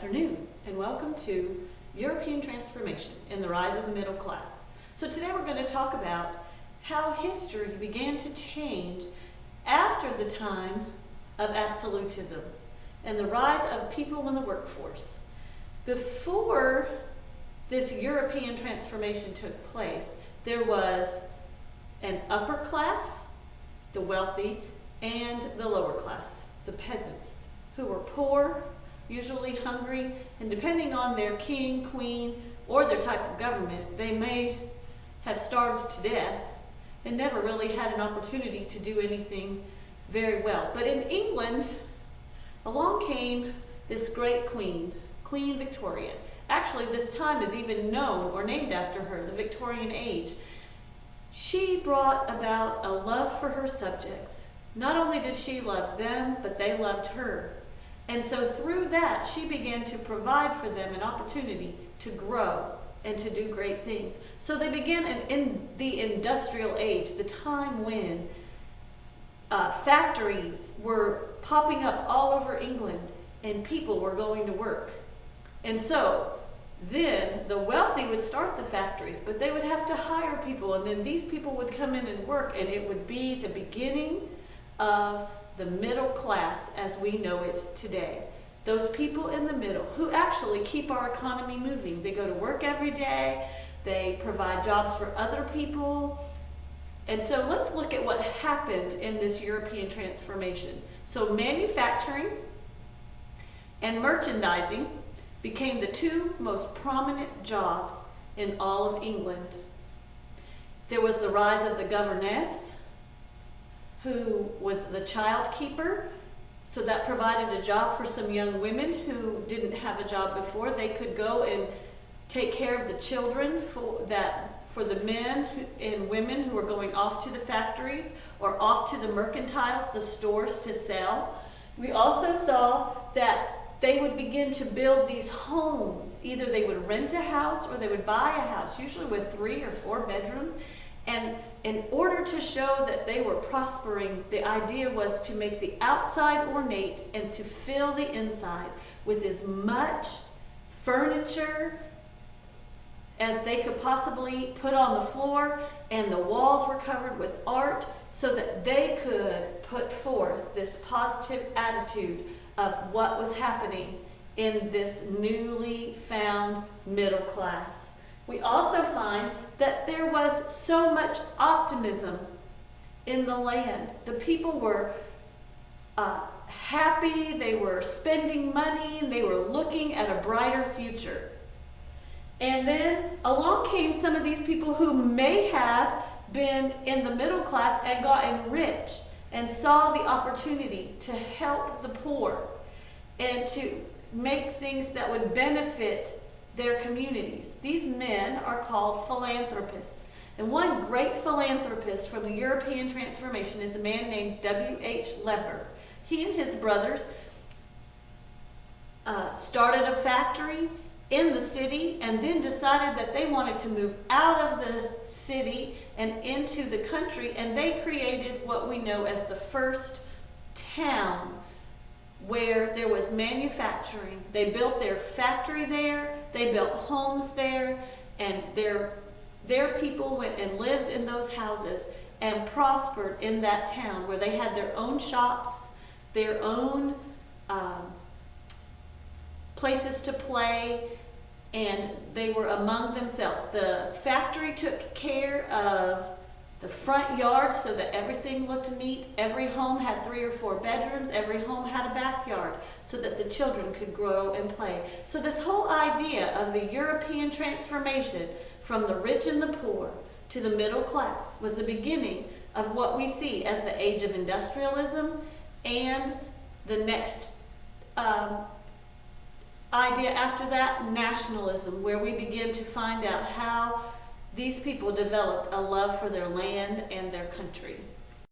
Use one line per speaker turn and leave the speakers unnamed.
afternoon, and welcome to European Transformation and the Rise of the Middle Class. So today we're going to talk about how history began to change after the time of absolutism and the rise of people in the workforce. Before this European transformation took place, there was an upper class, the wealthy, and the lower class, the peasants, who were poor, usually hungry, and depending on their king, queen, or their type of government, they may have starved to death and never really had an opportunity to do anything very well. But in England, along came this great queen, Queen Victoria. Actually, this time is even known or named after her, the Victorian Age. She brought about a love for her subjects. Not only did she love them, but they loved her. And so through that, she began to provide for them an opportunity to grow and to do great things. So they began in the industrial age, the time when factories were popping up all over England and people were going to work. And so then the wealthy would start the factories, but they would have to hire people, and then these people would come in and work, and it would be the beginning of the middle class as we know it today. Those people in the middle who actually keep our economy moving. They go to work every day, they provide jobs for other people. And so let's look at what happened in this European transformation. So manufacturing and merchandising became the two most prominent jobs in all of England. There was the rise of the governess, who was the child keeper. So that provided a job for some young women who didn't have a job before. They could go and take care of the children for the men and women who were going off to the factories or off to the mercantiles, the stores, to sell. We also saw that they would begin to build these homes. Either they would rent a house or they would buy a house, usually with 3 or 4 bedrooms. And in order to show that they were prospering, the idea was to make the outside ornate and to fill the inside with as much furniture as they could possibly put on the floor, and the walls were covered with art so that they could put forth this positive attitude of what was happening in this newly found middle class. We also find that there was so much optimism in the land. The people were happy, they were spending money, and they were looking at a brighter future. And then along came some of these people who may have been in the middle class and gotten rich and saw the opportunity to help the poor and to make things that would benefit their communities. These men are called philanthropists. And one great philanthropist from the European transformation is a man named W.H. Lever. He and his brothers started a factory in the city and then decided that they wanted to move out of the city and into the country, and they created what we know as the first town where there was manufacturing. They built their factory there, they built homes there, and their people went and lived in those houses and prospered in that town where they had their own shops, their own places to play, and they were among themselves. The factory took care of the front yard so that everything looked neat. Every home had 3 or 4 bedrooms. Every home had a backyard so that the children could grow and play. So this whole idea of the European transformation from the rich and the poor to the middle class was the beginning of what we see as the age of industrialism, and the next idea after that, nationalism, where we begin to find out how these people developed a love for their land and their country.